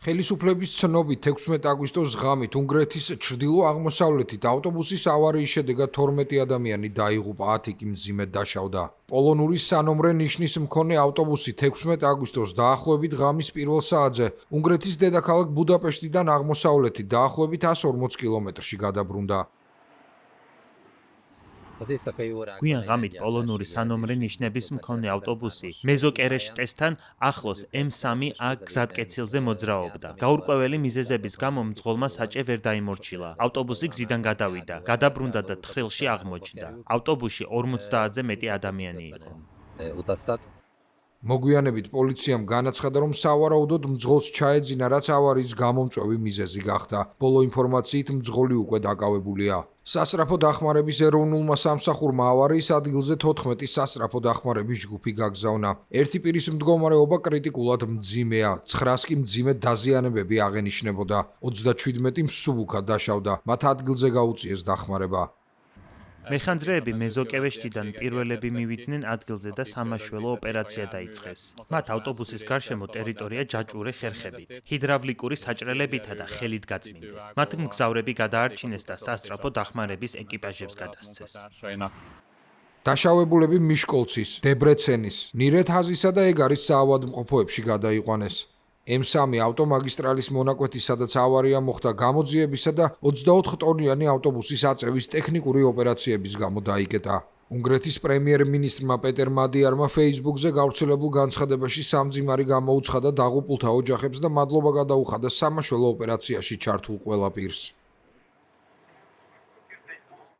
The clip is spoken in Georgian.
ხელისუფლების ცნობით 16 აგვისტოს ღამით უნგრეთის ჩრდილო-აღმოსავლეთით ავტობუსის ავარიის შედეგად 12 ადამიანი დაიღუპა, 10 კი მძიმედ დაშავდა. პოლონური სანომრე ნიშნის მქონე ავტობუსი 16 აგვისტოს დაახლოებით ღამის პირველ საათზე უნგრეთის დედაქალაქ ბუდაპეშტიდან აღმოსავლეთით დაახლოებით 140 კილომეტრში გადაბრუნდა. გვიან ღამით პოლონური სანომრე ნიშნების მქონე ავტობუსი მეზოკერეშტესთან ახლოს M3A გზატკეცილზე მოძრაობდა. გაურკვეველი მიზეზების გამო მძღოლმა საჭე ვერ დაიმორჩილა. ავტობუსი გზიდან გადავიდა, გადაბრუნდა და თხრილში აღმოჩნდა. ავტობუსში 50-ზე მეტი ადამიანი იყო. მოგვიანებით პოლიციამ განაცხადა, რომ სავარაუდოდ მძღოლს ჩაეძინა, რაც ავარიის გამომწვევი მიზეზი გახდა. ბოლო ინფორმაციით მძღოლი უკვე დაკავებულია. სასწრაფო დახმარების ეროვნულმა სამსახურმა ავარიის ადგილზე 14 სასწრაფო დახმარების ჯგუფი გაგზავნა. ერთი პირის მდგომარეობა კრიტიკულად მძიმეა, 9-ს კი მძიმე დაზიანებები აღენიშნებოდა. 37 მსუბუქად დაშავდა. მათ ადგილზე გაუწიეს დახმარება. მეხანძრეები მეზოკევეშტიდან პირველები მივიდნენ ადგილზე და სამაშველო ოპერაცია დაიწყეს. მათ ავტობუსის გარშემო ტერიტორია ჯაჭვური ხერხებით, ჰიდრავლიკური საჭრელებითა და ხელით გაწმინდეს. მათ მგზავრები გადაარჩინეს და სასწრაფო დახმარების ეკიპაჟებს გადასცეს. დაშავებულები მიშკოლცის, დებრეცენის, ნირეთჰაზისა და ეგარის საავადმყოფოებში გადაიყვანეს. M3 ავტომაგისტრალის მონაკვეთი, სადაც ავარია მოხდა, გამოძიებისა და 24 ტონიანი ავტობუსის აწევის ტექნიკური ოპერაციების გამო დაიკეტა. უნგრეთის პრემიერ-მინისტრმა პეტერ მადიარმა Facebook-ზე გავრცელებულ განცხადებაში სამძიმარი გამოუცხადა დაღუპულთა ოჯახებს და მადლობა გადაუხადა სამაშველო ოპერაციაში ჩართულ ყველა პირს.